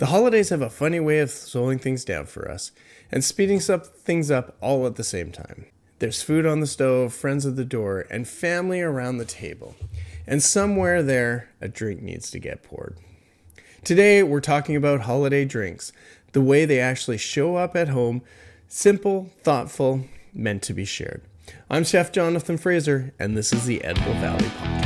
The holidays have a funny way of slowing things down for us and speeding things up all at the same time. There's food on the stove, friends at the door, and family around the table. And somewhere there, a drink needs to get poured. Today, we're talking about holiday drinks, the way they actually show up at home, simple, thoughtful, meant to be shared. I'm Chef Jonathan Frazier, and this is the Edible Valley Podcast.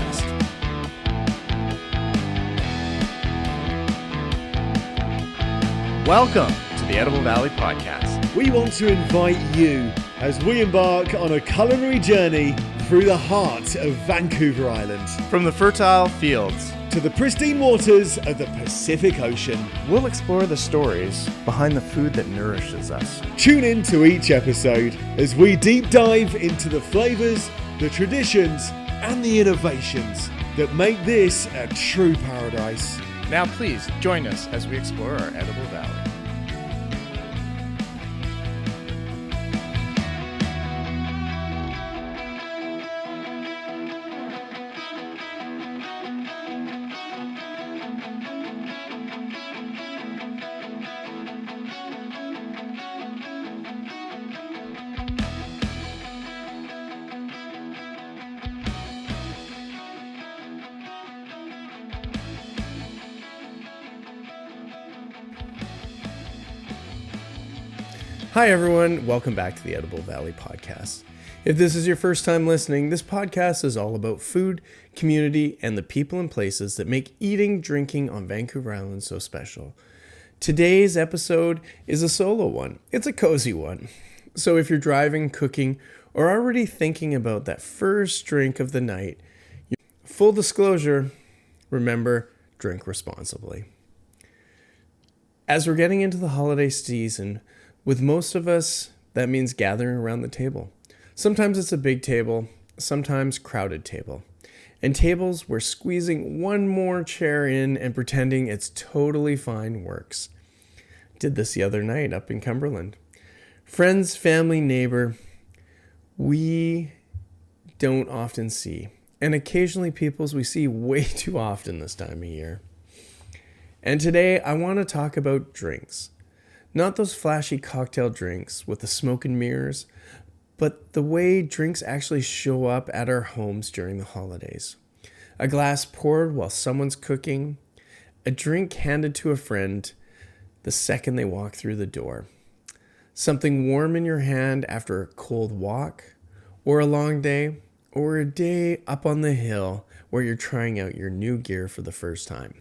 Welcome to the Edible Valley Podcast. We want to invite you as we embark on a culinary journey through the heart of Vancouver Island. From the fertile fields to the pristine waters of the Pacific Ocean, we'll explore the stories behind the food that nourishes us. Tune in to each episode as we deep dive into the flavors, the traditions, and the innovations that make this a true paradise. Now please join us as we explore our Edible Valley. Hi everyone, welcome back to the Edible Valley Podcast. If this is your first time listening, this podcast is all about food, community, and the people and places that make eating, drinking on Vancouver Island so special. Today's episode is a solo one. It's a cozy one. So if you're driving, cooking, or already thinking about that first drink of the night, full disclosure, remember, drink responsibly. As we're getting into the holiday season, with most of us, that means gathering around the table. Sometimes it's a big table, sometimes crowded table. And tables where squeezing one more chair in and pretending it's totally fine works. Did this the other night up in Cumberland. Friends, family, neighbor, we don't often see. And occasionally peoples we see way too often this time of year. And today I want to talk about drinks. Not those flashy cocktail drinks with the smoke and mirrors, but the way drinks actually show up at our homes during the holidays. A glass poured while someone's cooking, a drink handed to a friend the second they walk through the door, something warm in your hand after a cold walk, or a long day, or a day up on the hill where you're trying out your new gear for the first time.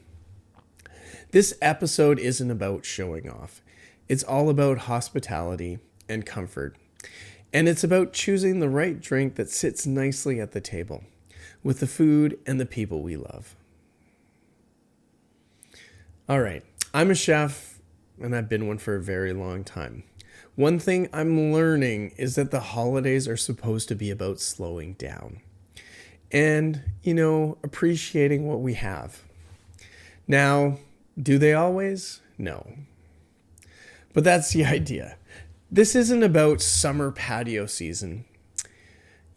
This episode isn't about showing off. It's all about hospitality and comfort. And it's about choosing the right drink that sits nicely at the table with the food and the people we love. All right, I'm a chef and I've been one for a very long time. One thing I'm learning is that the holidays are supposed to be about slowing down and, appreciating what we have. Now, do they always? No. But that's the idea. This isn't about summer patio season.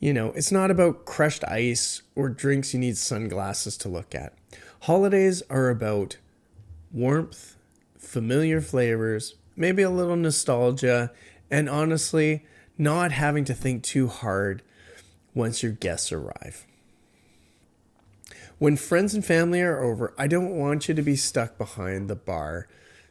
It's not about crushed ice or drinks you need sunglasses to look at. Holidays are about warmth, familiar flavors, maybe a little nostalgia, and honestly, not having to think too hard once your guests arrive. When friends and family are over, I don't want you to be stuck behind the bar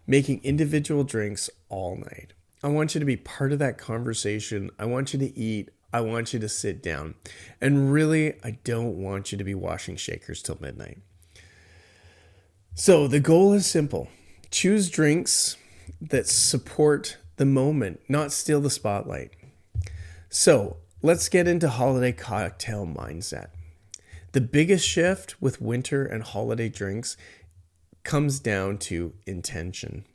making individual drinks all night. I want you to be part of that conversation. I want you to eat. I want you to sit down. And really, I don't want you to be washing shakers till midnight. So the goal is simple. Choose drinks that support the moment, not steal the spotlight. So let's get into holiday cocktail mindset. The biggest shift with winter and holiday drinks comes down to intention.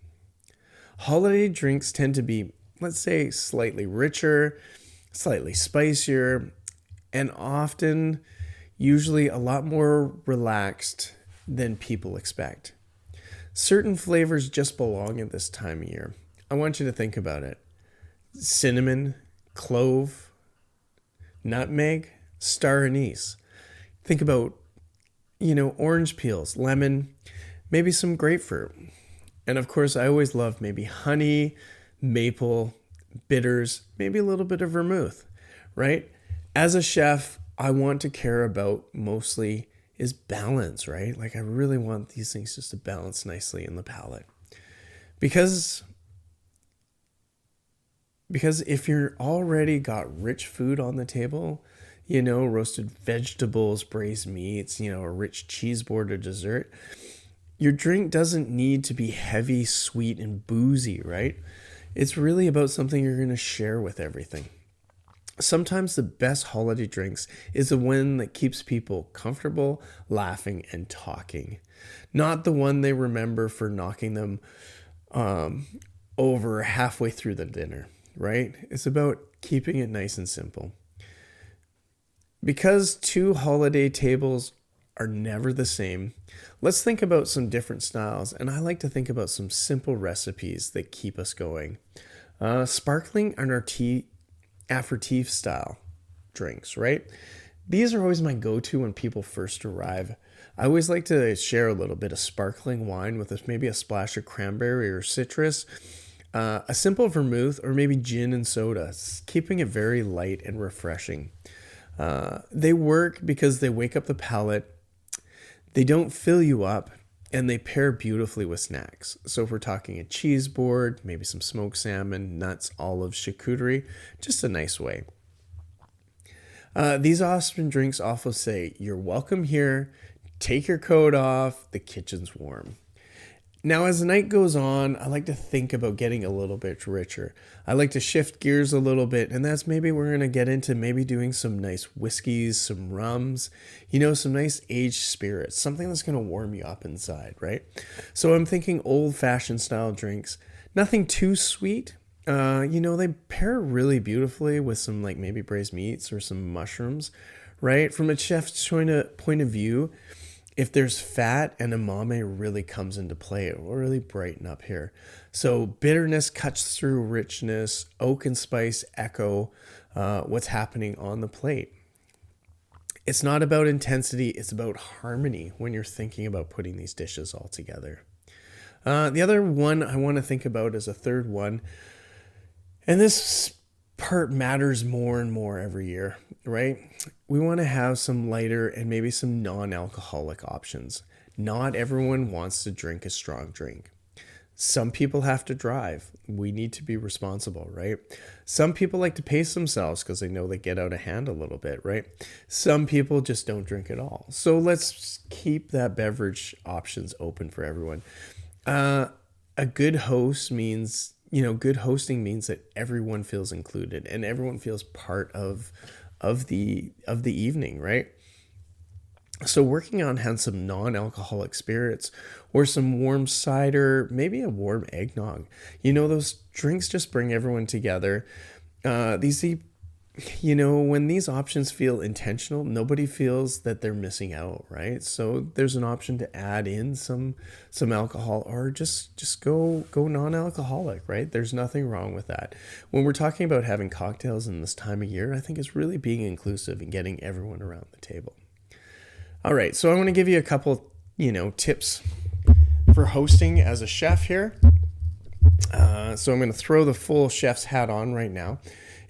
Holiday drinks tend to be, let's say, slightly richer, slightly spicier, and often, usually a lot more relaxed than people expect. Certain flavors just belong at this time of year. I want you to think about it. Cinnamon, clove, nutmeg, star anise. Think about, orange peels, lemon, maybe some grapefruit. And of course, I always love maybe honey, maple, bitters, maybe a little bit of vermouth, right? As a chef, I want to care about mostly is balance, right? Like I really want these things just to balance nicely in the palate. Because if you're already got rich food on the table, roasted vegetables, braised meats, a rich cheese board or dessert, your drink doesn't need to be heavy, sweet, and boozy, right? It's really about something you're going to share with everything. Sometimes the best holiday drinks is the one that keeps people comfortable, laughing, and talking. Not the one they remember for knocking them over halfway through the dinner, right? It's about keeping it nice and simple. Because two holiday tables are never the same, let's think about some different styles, and I like to think about some simple recipes that keep us going. Sparkling and aperitif style drinks, right? These are always my go-to when people first arrive. I always like to share a little bit of sparkling wine with maybe a splash of cranberry or citrus, a simple vermouth, or maybe gin and soda, keeping it very light and refreshing. They work because they wake up the palate, they don't fill you up, and they pair beautifully with snacks. So if we're talking a cheese board, maybe some smoked salmon, nuts, olives, charcuterie, just a nice way. These awesome drinks also say, you're welcome here, take your coat off, the kitchen's warm. Now, as the night goes on, I like to think about getting a little bit richer. I like to shift gears a little bit, and that's maybe we're going to get into maybe doing some nice whiskeys, some rums, some nice aged spirits, something that's going to warm you up inside, right? So I'm thinking old-fashioned style drinks, nothing too sweet. They pair really beautifully with some like maybe braised meats or some mushrooms, right? From a chef's point of view, if there's fat and umami really comes into play, it will really brighten up here. So bitterness cuts through richness, oak and spice echo what's happening on the plate. It's not about intensity, it's about harmony when you're thinking about putting these dishes all together. The other one I want to think about is a third one, and this part matters more and more every year, right? We want to have some lighter and maybe some non-alcoholic options. Not everyone wants to drink a strong drink. Some people have to drive. We need to be responsible, right? Some people like to pace themselves because they know they get out of hand a little bit, right? Some people just don't drink at all. So let's keep that beverage options open for everyone. A good host means good hosting means that everyone feels included and everyone feels part of the evening, right? So working on having some non-alcoholic spirits or some warm cider, maybe a warm eggnog. Those drinks just bring everyone together. When these options feel intentional, nobody feels that they're missing out, right? So there's an option to add in some alcohol or just go non-alcoholic, right? There's nothing wrong with that. When we're talking about having cocktails in this time of year, I think it's really being inclusive and getting everyone around the table. All right, so I want to give you a couple, tips for hosting as a chef here. So I'm going to throw the full chef's hat on right now.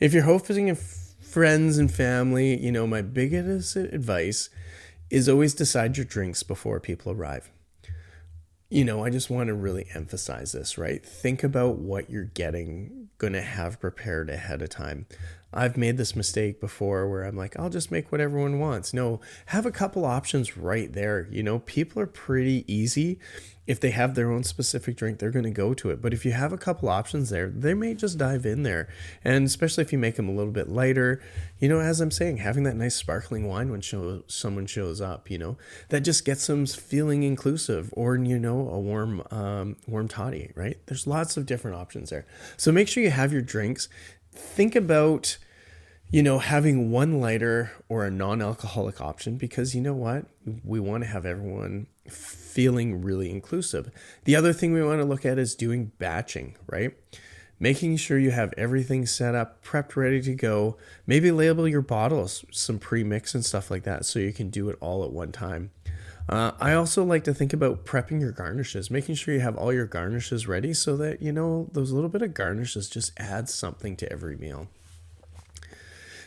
If you're hosting friends and family, my biggest advice is always decide your drinks before people arrive. I just want to really emphasize this, right? Think about what you're going to have prepared ahead of time. I've made this mistake before where I'm like, I'll just make what everyone wants. No, have a couple options right there. People are pretty easy. If they have their own specific drink, they're going to go to it. But if you have a couple options there, they may just dive in there. And especially if you make them a little bit lighter, as I'm saying, having that nice sparkling wine when someone shows up, that just gets them feeling inclusive, or, a warm toddy, right? There's lots of different options there. So make sure you have your drinks. Think about, having one lighter or a non-alcoholic option, because what? We want to have everyone feeling really inclusive. The other thing we want to look at is doing batching, right? Making sure you have everything set up, prepped, ready to go. Maybe label your bottles, some pre-mix and stuff like that, so you can do it all at one time. I also like to think about prepping your garnishes, making sure you have all your garnishes ready so that, those little bit of garnishes just add something to every meal.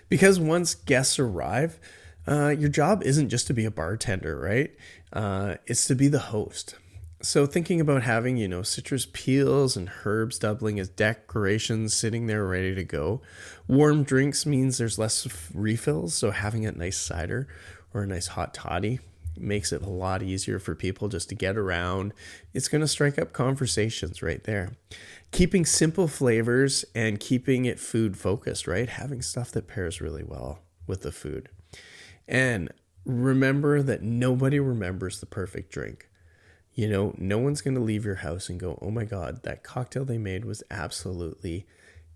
Because once guests arrive, your job isn't just to be a bartender, right? It's to be the host. So thinking about having, citrus peels and herbs doubling as decorations sitting there ready to go. Warm drinks means there's less refills, so having a nice cider or a nice hot toddy makes it a lot easier for people just to get around. It's going to strike up conversations right there. Keeping simple flavors and keeping it food focused, right? Having stuff that pairs really well with the food. And remember that nobody remembers the perfect drink. No one's going to leave your house and go, oh my God, that cocktail they made was absolutely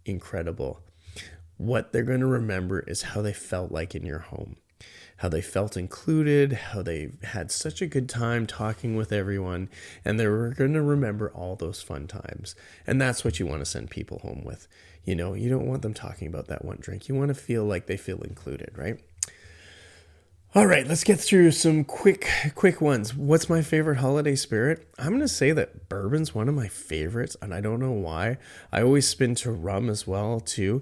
incredible. What they're going to remember is how they felt like in your home, how they felt included, how they had such a good time talking with everyone, and they're going to remember all those fun times. And that's what you want to send people home with. You don't want them talking about that one drink. You want to feel like they feel included, right? All right, let's get through some quick ones. What's my favorite holiday spirit? I'm going to say that bourbon's one of my favorites, and I don't know why. I always spin to rum as well, too.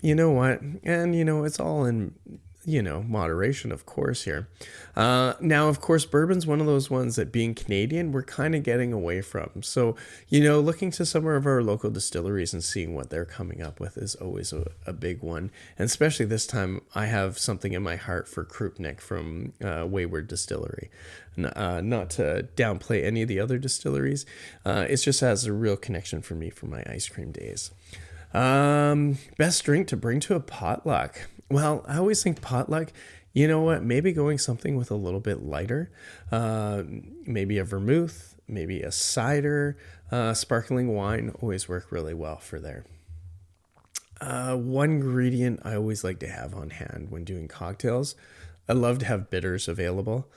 You know what? And, it's all in, moderation, of course, here. Now, of course, bourbon's one of those ones that being Canadian, we're kind of getting away from. So, looking to some of our local distilleries and seeing what they're coming up with is always a big one. And especially this time, I have something in my heart for Krupnik from Wayward Distillery. Not to downplay any of the other distilleries. It just has a real connection for me from my ice cream days. Best drink to bring to a potluck. Well, I always think potluck, you know what, maybe going something with a little bit lighter, maybe a vermouth, maybe a cider, sparkling wine always work really well for there. One ingredient I always like to have on hand when doing cocktails, I love to have bitters available.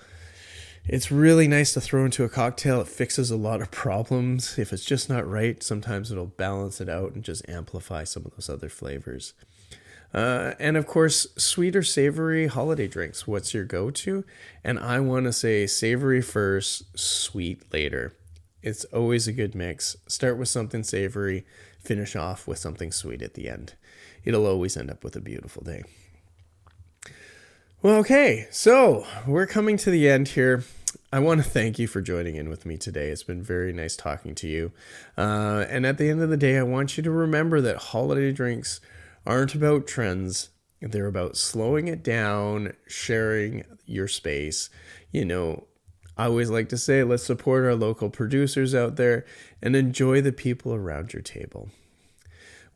It's really nice to throw into a cocktail. It fixes a lot of problems. If it's just not right, sometimes it'll balance it out and just amplify some of those other flavors. And of course, sweet or savory holiday drinks. What's your go-to? And I want to say savory first, sweet later. It's always a good mix. Start with something savory, finish off with something sweet at the end. It'll always end up with a beautiful day. Well, okay, so we're coming to the end here. I want to thank you for joining in with me today. It's been very nice talking to you. And at the end of the day, I want you to remember that holiday drinks aren't about trends. They're about slowing it down, sharing your space. I always like to say, let's support our local producers out there and enjoy the people around your table.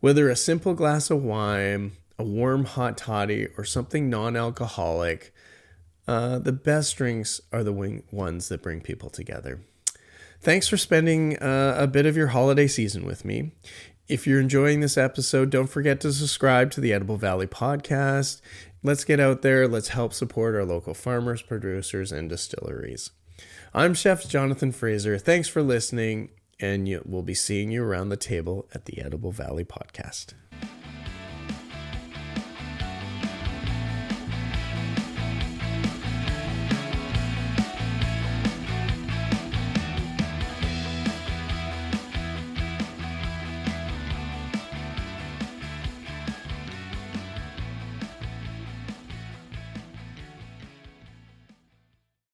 Whether a simple glass of wine, a warm hot toddy, or something non-alcoholic, the best drinks are the ones that bring people together. Thanks for spending a bit of your holiday season with me. If you're enjoying this episode, don't forget to subscribe to the Edible Valley podcast. Let's get out there. Let's help support our local farmers, producers, and distilleries. I'm Chef Jonathan Frazier. Thanks for listening, and we'll be seeing you around the table at the Edible Valley podcast.